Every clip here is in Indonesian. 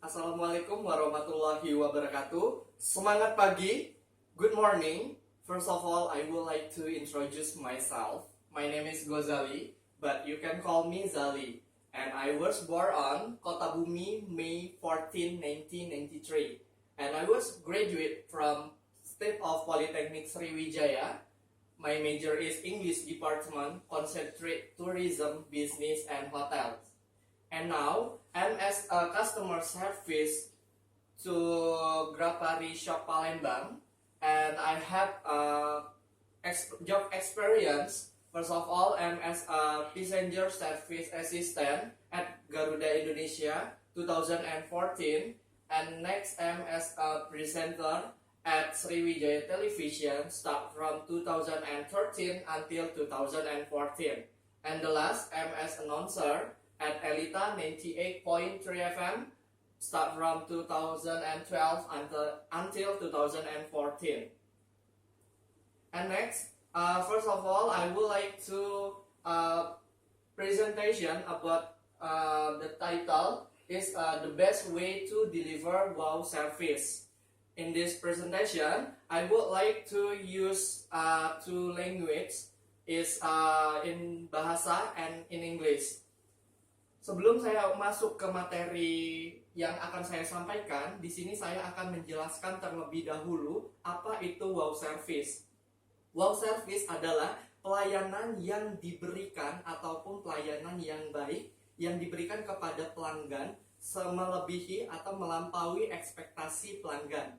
Assalamualaikum warahmatullahi wabarakatuh. Semangat pagi. Good morning. First of all, I would like to introduce myself. My name is Gozali, but you can call me Zali. And I was born on Kota Bumi, May 14, 1993. And I was graduate from State of Polytechnic Sriwijaya. My major is English Department, Concentrate Tourism, Business, and Hotels. And now, I'm as a customer service to Grapari Shop Palembang, and I have job experience. First of all, I'm as a passenger service assistant at Garuda Indonesia 2014, and next I'm as a presenter at Sriwijaya Television start from 2013 until 2014, and the last I'm as announcer at Elita 98.3 FM start from 2012 until 2014. And next, first of all, I would like to presentation about the title is the best way to deliver wow service. In this presentation, I would like to use two languages, is in Bahasa and in English. Sebelum saya masuk ke materi yang akan saya sampaikan, di sini saya akan menjelaskan terlebih dahulu apa itu wow service. Wow service adalah pelayanan yang diberikan ataupun pelayanan yang baik yang diberikan kepada pelanggan melebihi atau melampaui ekspektasi pelanggan.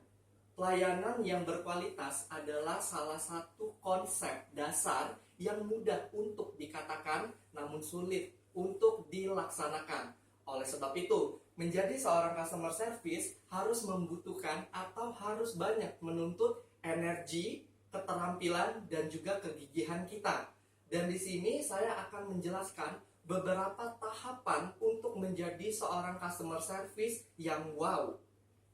Pelayanan yang berkualitas adalah salah satu konsep dasar yang mudah untuk dikatakan namun sulit untuk dilaksanakan. Oleh sebab itu, menjadi seorang customer service harus membutuhkan atau harus banyak menuntut energi, keterampilan, dan juga kegigihan kita. Dan di sini saya akan menjelaskan beberapa tahapan untuk menjadi seorang customer service yang wow.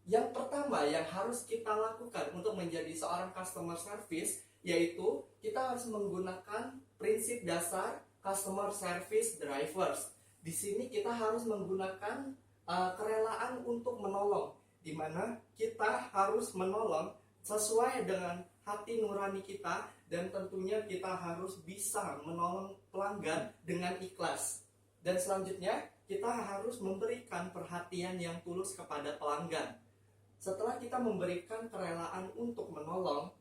Yang pertama yang harus kita lakukan untuk menjadi seorang customer service yaitu kita harus menggunakan prinsip dasar customer service drivers. Di sini kita harus menggunakan kerelaan untuk menolong, di mana kita harus menolong sesuai dengan hati nurani kita dan tentunya kita harus bisa menolong pelanggan dengan ikhlas. Dan selanjutnya kita harus memberikan perhatian yang tulus kepada pelanggan. Setelah kita memberikan kerelaan untuk menolong,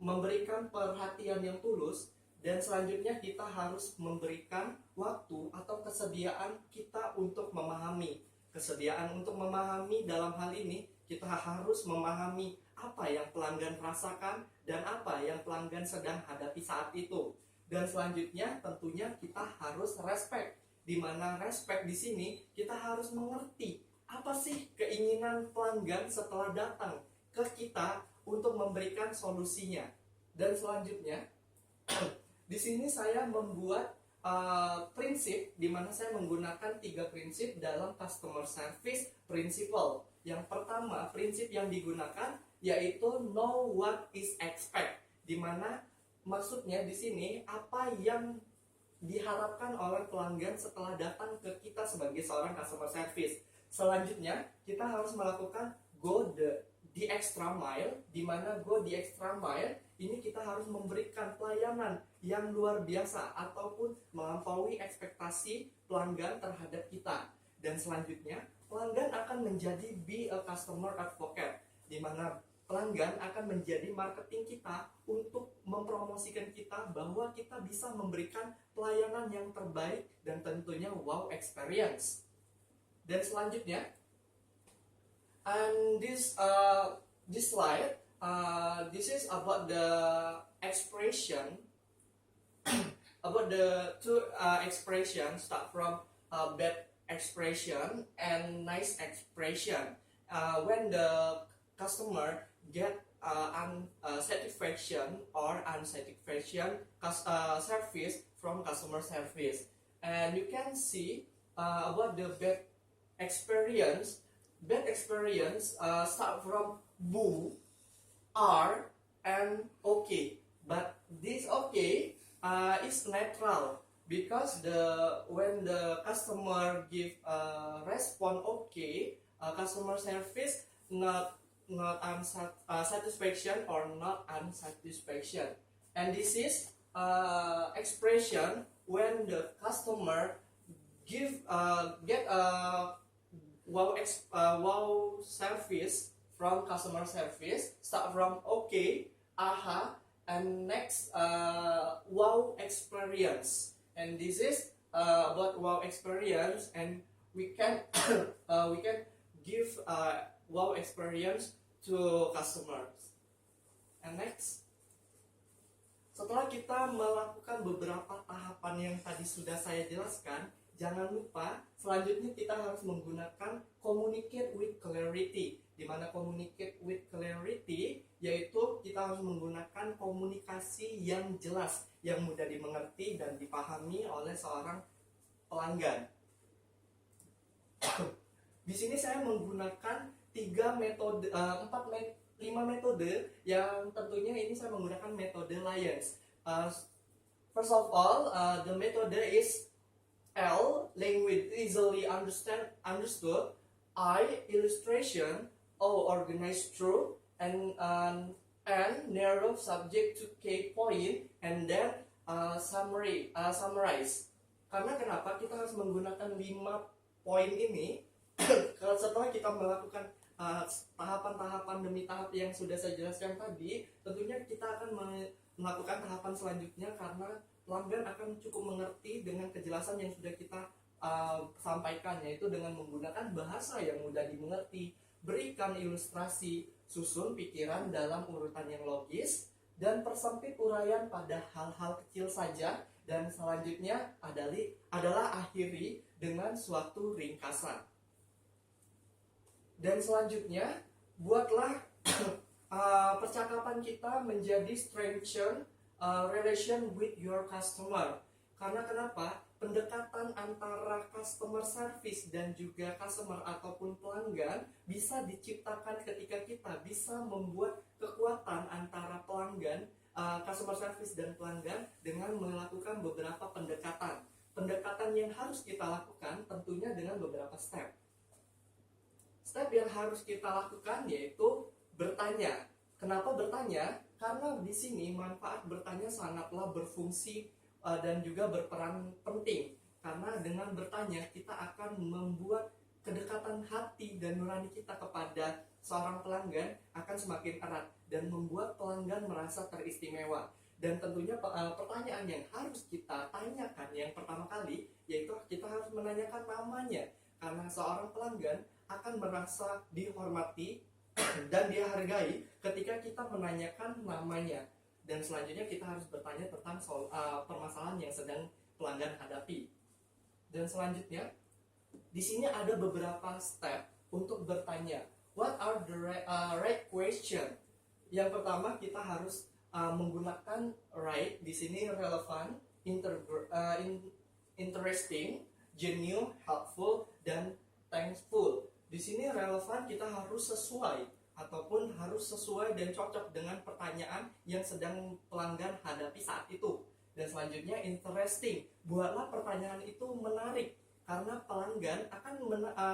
memberikan perhatian yang tulus, dan selanjutnya kita harus memberikan waktu atau kesediaan kita untuk memahami. Kesediaan untuk memahami dalam hal ini, kita harus memahami apa yang pelanggan rasakan dan apa yang pelanggan sedang hadapi saat itu. Dan selanjutnya tentunya kita harus respect. Di mana respect di sini kita harus mengerti apa sih keinginan pelanggan setelah datang ke kita untuk memberikan solusinya. Dan selanjutnya di sini saya membuat prinsip di mana saya menggunakan 3 prinsip dalam customer service principle. Yang pertama, prinsip yang digunakan yaitu know what is expect. Di mana maksudnya di sini apa yang diharapkan oleh pelanggan setelah datang ke kita sebagai seorang customer service. Selanjutnya, kita harus melakukan go the extra mile, di mana go the extra mile ini kita harus memberikan pelayanan yang luar biasa ataupun melampaui ekspektasi pelanggan terhadap kita. Dan selanjutnya, pelanggan akan menjadi be a customer advocate, di mana pelanggan akan menjadi marketing kita untuk mempromosikan kita bahwa kita bisa memberikan pelayanan yang terbaik dan tentunya wow experience. Dan selanjutnya, and this slide, this is about the expression, about the two expression start from bad expression and nice expression. When the customer get unsatisfaction or unsatisfaction service from customer service, and you can see about the bad experience. Bad experience start from boo, are, and okay. But this okay is neutral because when the customer give a response okay, customer service not satisfaction or not unsatisfaction. And this is expression when the customer get a wow service from customer service. Start from okay, aha, and next wow experience. And this is about wow experience, and we can we can give wow experience to customers. And next, setelah kita melakukan beberapa tahapan yang tadi sudah saya jelaskan, jangan lupa selanjutnya kita harus menggunakan communicate with clarity. Di mana communicate with clarity yaitu kita harus menggunakan komunikasi yang jelas, yang mudah dimengerti dan dipahami oleh seorang pelanggan. Di sini saya menggunakan 5 metode yang tentunya ini saya menggunakan metode Lyons. First of all, the method is L, language easily understood, I, illustration, O, organized through, and N, narrow subject to key point, and then summarize. Karena kenapa kita harus menggunakan 5 poin ini? Setelah kita melakukan tahapan-tahapan demi tahap yang sudah saya jelaskan tadi, tentunya kita akan melakukan tahapan selanjutnya karena pelanggan akan cukup mengerti dengan kejelasan yang sudah kita sampaikan, yaitu dengan menggunakan bahasa yang mudah dimengerti, berikan ilustrasi, susun pikiran dalam urutan yang logis, dan persempit uraian pada hal-hal kecil saja, dan selanjutnya adalah akhiri dengan suatu ringkasan. Dan selanjutnya, buatlah percakapan kita menjadi strengthen relation with your customer. Karena kenapa? Pendekatan antara customer service dan juga customer ataupun pelanggan bisa diciptakan ketika kita bisa membuat kekuatan antara pelanggan, customer service dan pelanggan dengan melakukan beberapa pendekatan. Pendekatan yang harus kita lakukan tentunya dengan beberapa step. Step yang harus kita lakukan yaitu bertanya. Kenapa bertanya? Karena di sini manfaat bertanya sangatlah berfungsi dan juga berperan penting. Karena dengan bertanya kita akan membuat kedekatan hati dan nurani kita kepada seorang pelanggan akan semakin erat dan membuat pelanggan merasa teristimewa. Dan tentunya pertanyaan yang harus kita tanyakan yang pertama kali yaitu kita harus menanyakan namanya. Karena seorang pelanggan akan merasa dihormati dan dihargai ketika kita menanyakan namanya. Dan selanjutnya kita harus bertanya tentang permasalahan yang sedang pelanggan hadapi. Dan selanjutnya di sini ada beberapa step untuk bertanya. What are the right question? Yang pertama kita harus menggunakan right. Di sini relevan, interesting, genuine, helpful, dan thankful. Di sini relevan kita harus sesuai ataupun harus sesuai dan cocok dengan pertanyaan yang sedang pelanggan hadapi saat itu. Dan selanjutnya interesting, buatlah pertanyaan itu menarik karena pelanggan akan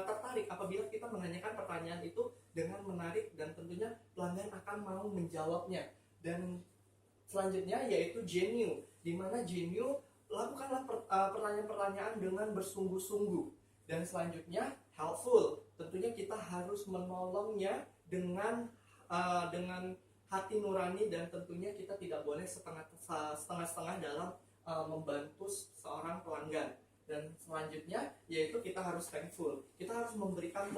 tertarik apabila kita menanyakan pertanyaan itu dengan menarik dan tentunya pelanggan akan mau menjawabnya. Dan selanjutnya yaitu genuine, di mana genuine lakukanlah pertanyaan-pertanyaan dengan bersungguh-sungguh. Dan selanjutnya helpful, tentunya kita harus menolongnya dengan hati nurani dan tentunya kita tidak boleh setengah-setengah dalam membantu seorang pelanggan. Dan selanjutnya yaitu kita harus thankful, kita harus memberikan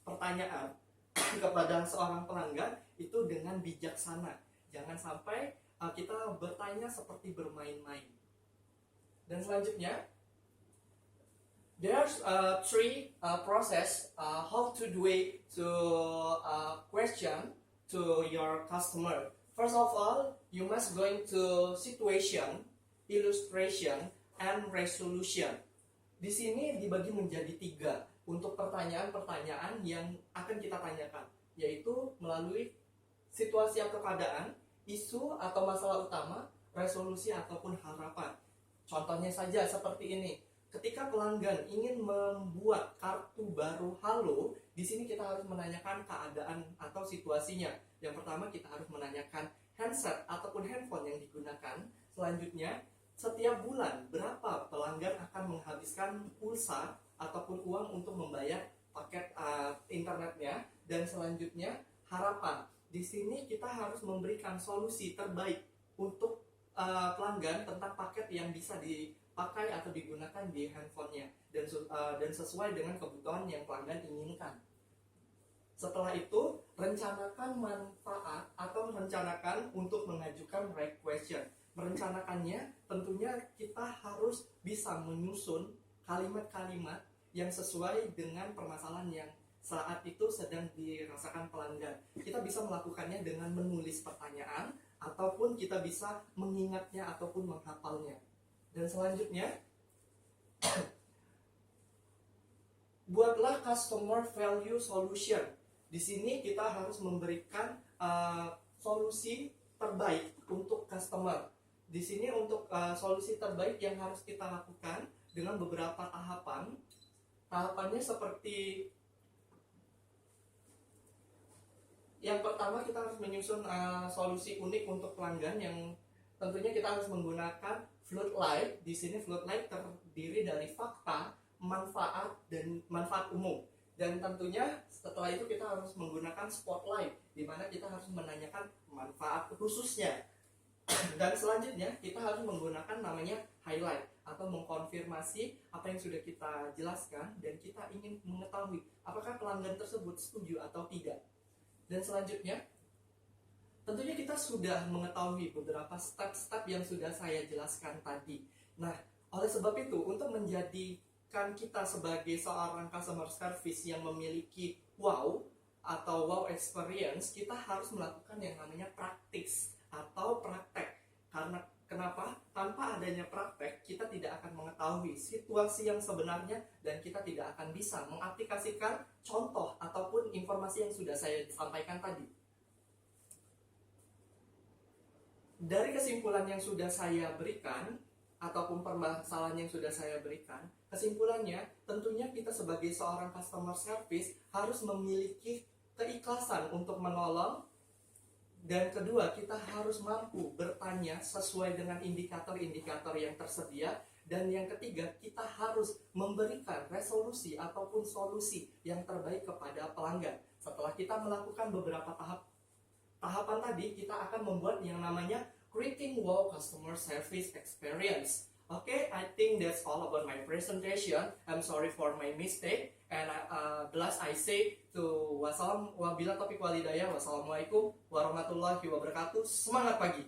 pertanyaan kepada seorang pelanggan itu dengan bijaksana. Jangan sampai kita bertanya seperti bermain-main. Dan selanjutnya there's three process how to do it to question to your customer. First of all, you must go into situation, illustration, and resolution. Di sini dibagi menjadi 3 untuk pertanyaan-pertanyaan yang akan kita tanyakan, yaitu melalui situasi atau keadaan, isu atau masalah utama, resolusi ataupun harapan. Contohnya saja seperti ini. Ketika pelanggan ingin membuat kartu baru Halo Di sini kita harus menanyakan keadaan atau situasinya. Yang pertama kita harus menanyakan handset ataupun handphone yang digunakan. Selanjutnya, setiap bulan berapa pelanggan akan menghabiskan pulsa ataupun uang untuk membayar paket internetnya. Dan selanjutnya, harapan. Di sini kita harus memberikan solusi terbaik untuk pelanggan tentang paket yang bisa dipakai atau digunakan di handphonenya dan sesuai dengan kebutuhan yang pelanggan inginkan. Setelah itu, rencanakan manfaat atau rencanakan untuk mengajukan right question. Merencanakannya, tentunya kita harus bisa menyusun kalimat-kalimat yang sesuai dengan permasalahan yang saat itu sedang dirasakan pelanggan. Kita bisa melakukannya dengan menulis pertanyaan, ataupun kita bisa mengingatnya ataupun menghafalnya. Dan selanjutnya, buatlah customer value solution. Di sini kita harus memberikan solusi terbaik untuk customer. Di sini untuk solusi terbaik yang harus kita lakukan dengan beberapa tahapan. Tahapannya seperti yang pertama, kita harus menyusun solusi unik untuk pelanggan yang tentunya kita harus menggunakan floodlight. Di sini floodlight terdiri dari fakta, manfaat, dan manfaat umum. Dan tentunya setelah itu kita harus menggunakan spotlight, di mana kita harus menanyakan manfaat khususnya. Dan selanjutnya kita harus menggunakan namanya highlight atau mengkonfirmasi apa yang sudah kita jelaskan, dan kita ingin mengetahui apakah pelanggan tersebut setuju atau tidak. Dan selanjutnya, tentunya kita sudah mengetahui beberapa step-step yang sudah saya jelaskan tadi. Nah, oleh sebab itu, untuk menjadikan kita sebagai seorang customer service yang memiliki wow atau wow experience, kita harus melakukan yang namanya practice atau praktek. Karena kenapa? Tanpa adanya praktek, kita tidak akan mengetahui situasi yang sebenarnya, dan kita tidak akan bisa mengaplikasikan contoh ataupun informasi yang sudah saya sampaikan tadi. Dari kesimpulan yang sudah saya berikan ataupun permasalahan yang sudah saya berikan, kesimpulannya tentunya kita sebagai seorang customer service harus memiliki keikhlasan untuk menolong. Dan kedua, kita harus mampu bertanya sesuai dengan indikator-indikator yang tersedia. Dan yang ketiga, kita harus memberikan resolusi ataupun solusi yang terbaik kepada pelanggan. Setelah kita melakukan beberapa tahapan tadi, kita akan membuat yang namanya creating wow customer service experience. Okay, I think that's all about my presentation. I'm sorry for my mistake. And last I say to wabillahi taufiq wal hidayah. Wassalamualaikum warahmatullahi wabarakatuh. Semangat pagi.